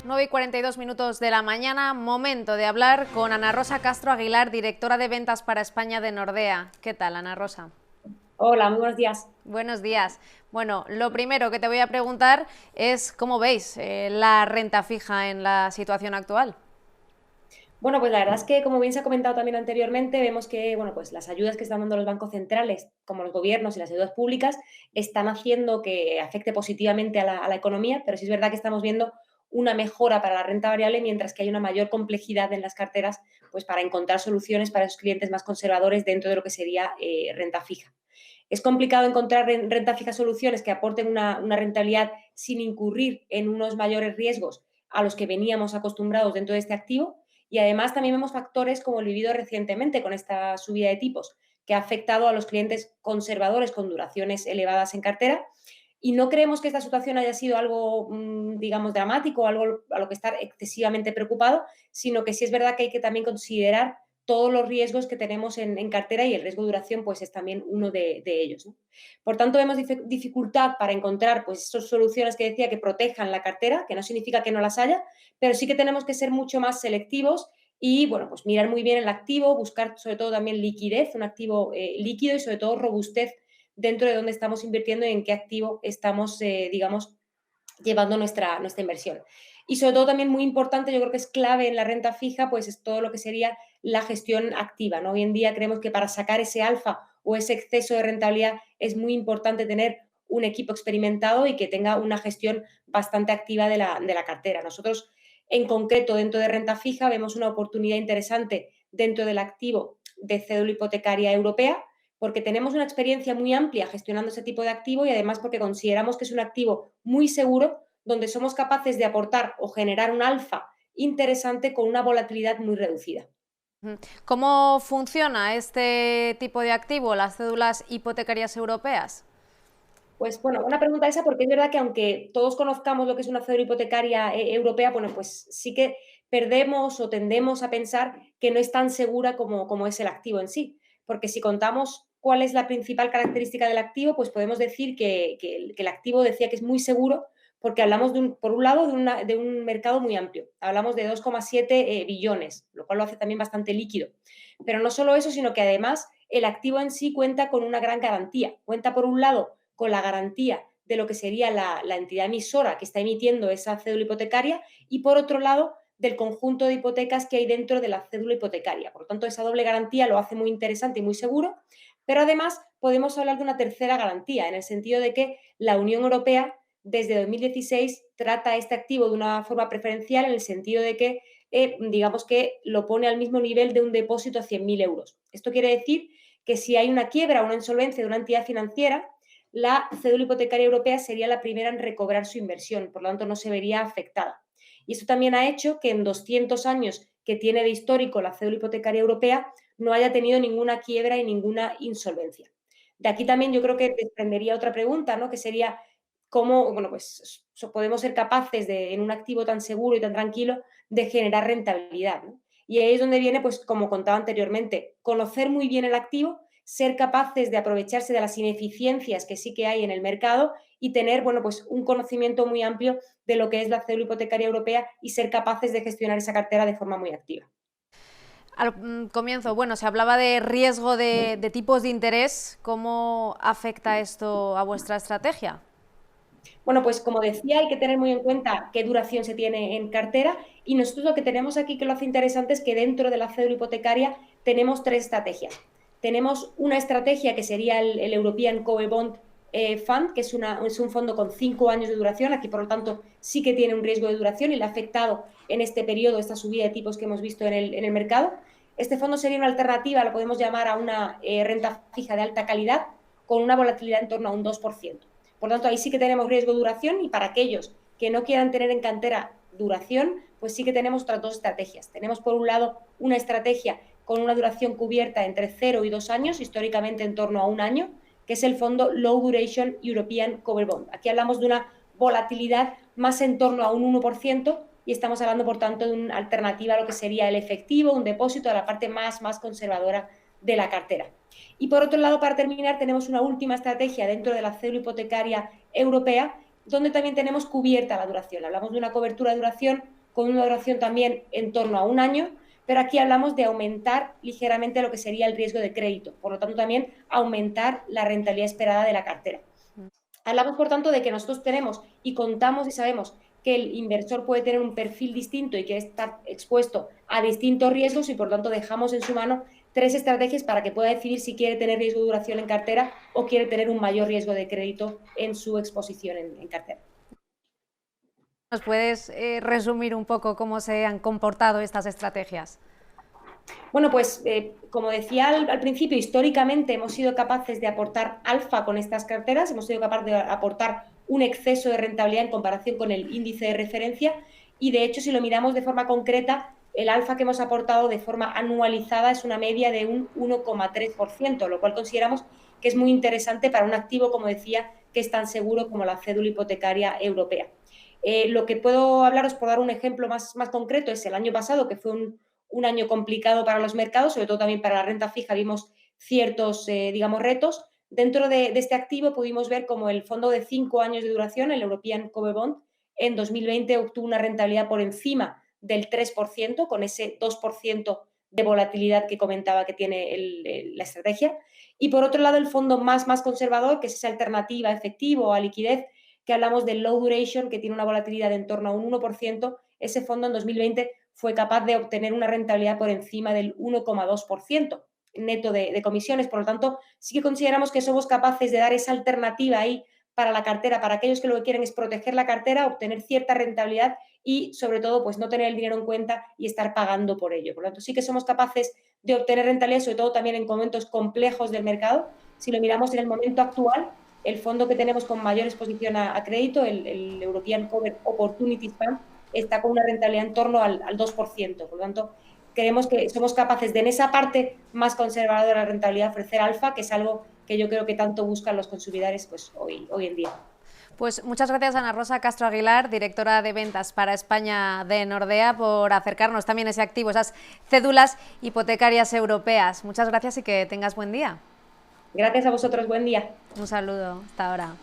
9:42 de la mañana, momento de hablar con Ana Rosa Castro Aguilar, directora de Ventas para España de Nordea. ¿Qué tal, Ana Rosa? Hola, muy buenos días. Buenos días. Bueno, lo primero que te voy a preguntar es cómo veis la renta fija en la situación actual. Bueno, pues la verdad es que, como bien se ha comentado también anteriormente, vemos que bueno, pues las ayudas que están dando los bancos centrales, como los gobiernos y las ayudas públicas, están haciendo que afecte positivamente a la economía, pero sí es verdad que estamos viendo una mejora para la renta variable, mientras que hay una mayor complejidad en las carteras pues para encontrar soluciones para esos clientes más conservadores dentro de lo que sería renta fija. Es complicado encontrar renta fija soluciones que aporten una rentabilidad sin incurrir en unos mayores riesgos a los que veníamos acostumbrados dentro de este activo. Y además también vemos factores como el vivido recientemente con esta subida de tipos, que ha afectado a los clientes conservadores con duraciones elevadas en cartera. Y no creemos que esta situación haya sido algo, digamos, dramático, algo a lo que estar excesivamente preocupado, sino que sí es verdad que hay que también considerar todos los riesgos que tenemos en cartera, y el riesgo de duración pues es también uno de ellos, ¿no? Por tanto, vemos dificultad para encontrar pues esas soluciones que decía que protejan la cartera, que no significa que no las haya, pero sí que tenemos que ser mucho más selectivos y bueno, pues mirar muy bien el activo, buscar sobre todo también liquidez, un activo líquido, y sobre todo robustez dentro de dónde estamos invirtiendo y en qué activo estamos, digamos, llevando nuestra inversión. Y sobre todo también muy importante, yo creo que es clave en la renta fija, pues es todo lo que sería la gestión activa, ¿no? Hoy en día creemos que para sacar ese alfa o ese exceso de rentabilidad es muy importante tener un equipo experimentado y que tenga una gestión bastante activa de la cartera. Nosotros, en concreto, dentro de renta fija, vemos una oportunidad interesante dentro del activo de cédula hipotecaria europea, porque tenemos una experiencia muy amplia gestionando ese tipo de activo, y además porque consideramos que es un activo muy seguro, donde somos capaces de aportar o generar un alfa interesante con una volatilidad muy reducida. ¿Cómo funciona este tipo de activo, las cédulas hipotecarias europeas? Pues bueno, una pregunta esa, porque es verdad que aunque todos conozcamos lo que es una cédula hipotecaria europea, bueno, pues sí que perdemos o tendemos a pensar que no es tan segura como es el activo en sí. Porque si contamos cuál es la principal característica del activo, pues podemos decir que el activo decía que es muy seguro, porque hablamos, por un lado, de un mercado muy amplio. Hablamos de 2,7 billones, lo cual lo hace también bastante líquido. Pero no solo eso, sino que además el activo en sí cuenta con una gran garantía. Cuenta, por un lado, con la garantía de lo que sería la entidad emisora que está emitiendo esa cédula hipotecaria, y por otro lado del conjunto de hipotecas que hay dentro de la cédula hipotecaria. Por lo tanto, esa doble garantía lo hace muy interesante y muy seguro, pero además podemos hablar de una tercera garantía, en el sentido de que la Unión Europea desde 2016 trata este activo de una forma preferencial, en el sentido de que digamos que lo pone al mismo nivel de un depósito a 100.000 euros. Esto quiere decir que si hay una quiebra o una insolvencia de una entidad financiera, la cédula hipotecaria europea sería la primera en recobrar su inversión, por lo tanto no se vería afectada. Y esto también ha hecho que en 200 años que tiene de histórico la cédula hipotecaria europea no haya tenido ninguna quiebra y ninguna insolvencia. De aquí también yo creo que desprendería otra pregunta, ¿no? Que sería cómo, bueno, pues podemos ser capaces de, en un activo tan seguro y tan tranquilo, de generar rentabilidad, ¿no? Y ahí es donde viene, pues como contaba anteriormente, conocer muy bien el activo, ser capaces de aprovecharse de las ineficiencias que sí que hay en el mercado, y tener, bueno, pues un conocimiento muy amplio de lo que es la cédula hipotecaria europea, y ser capaces de gestionar esa cartera de forma muy activa. Al comienzo, bueno, se hablaba de riesgo de tipos de interés. ¿Cómo afecta esto a vuestra estrategia? Bueno, pues como decía, hay que tener muy en cuenta qué duración se tiene en cartera, y nosotros lo que tenemos aquí que lo hace interesante es que dentro de la cédula hipotecaria tenemos tres estrategias. Tenemos una estrategia que sería el European Cover Bond Fund, que es un fondo con 5 años de duración. Aquí, por lo tanto, sí que tiene un riesgo de duración y le ha afectado en este periodo esta subida de tipos que hemos visto en el mercado. Este fondo sería una alternativa, lo podemos llamar, a una renta fija de alta calidad con una volatilidad en torno a un 2%. Por lo tanto, ahí sí que tenemos riesgo de duración, y para aquellos que no quieran tener en cantera duración, pues sí que tenemos otras dos estrategias. Tenemos, por un lado, una estrategia con una duración cubierta entre 0 y 2 años, históricamente en torno a un año, que es el fondo Low Duration European Cover Bond. Aquí hablamos de una volatilidad más en torno a un 1%, y estamos hablando, por tanto, de una alternativa a lo que sería el efectivo, un depósito, de la parte más conservadora de la cartera. Y por otro lado, para terminar, tenemos una última estrategia dentro de la cédula hipotecaria europea, donde también tenemos cubierta la duración. Hablamos de una cobertura de duración con una duración también en torno a un año, pero aquí hablamos de aumentar ligeramente lo que sería el riesgo de crédito, por lo tanto también aumentar la rentabilidad esperada de la cartera. Hablamos, por tanto, de que nosotros tenemos y contamos y sabemos que el inversor puede tener un perfil distinto y que está expuesto a distintos riesgos y, por tanto, dejamos en su mano 3 estrategias para que pueda decidir si quiere tener riesgo de duración en cartera o quiere tener un mayor riesgo de crédito en su exposición en cartera. ¿Nos puedes resumir un poco cómo se han comportado estas estrategias? Bueno, pues como decía al principio, históricamente hemos sido capaces de aportar alfa con estas carteras, hemos sido capaces de aportar un exceso de rentabilidad en comparación con el índice de referencia y, de hecho, si lo miramos de forma concreta, el alfa que hemos aportado de forma anualizada es una media de un 1,3%, lo cual consideramos que es muy interesante para un activo, como decía, que es tan seguro como la cédula hipotecaria europea. Lo que puedo hablaros, por dar un ejemplo más concreto, es el año pasado, que fue un año complicado para los mercados, sobre todo también para la renta fija, vimos ciertos, digamos, retos. Dentro de este activo pudimos ver como el fondo de 5 años de duración, el European Cover Bond, en 2020 obtuvo una rentabilidad por encima del 3%, con ese 2% de volatilidad que comentaba que tiene la estrategia. Y por otro lado, el fondo más conservador, que es esa alternativa efectivo a liquidez, que hablamos del low duration, que tiene una volatilidad de en torno a un 1%, ese fondo en 2020 fue capaz de obtener una rentabilidad por encima del 1,2% neto de comisiones. Por lo tanto, sí que consideramos que somos capaces de dar esa alternativa ahí para la cartera, para aquellos que lo que quieren es proteger la cartera, obtener cierta rentabilidad y, sobre todo, pues no tener el dinero en cuenta y estar pagando por ello. Por lo tanto, sí que somos capaces de obtener rentabilidad, sobre todo también en momentos complejos del mercado. Si lo miramos en el momento actual, el fondo que tenemos con mayor exposición a crédito, el European Cover Opportunities Fund, está con una rentabilidad en torno al 2%. Por lo tanto, creemos que somos capaces de, en esa parte más conservadora de la rentabilidad, ofrecer alfa, que es algo que yo creo que tanto buscan los consumidores pues, hoy en día. Pues muchas gracias, Ana Rosa Castro Aguilar, directora de ventas para España de Nordea, por acercarnos también ese activo, esas cédulas hipotecarias europeas. Muchas gracias y que tengas buen día. Gracias a vosotros, buen día. Un saludo, hasta ahora.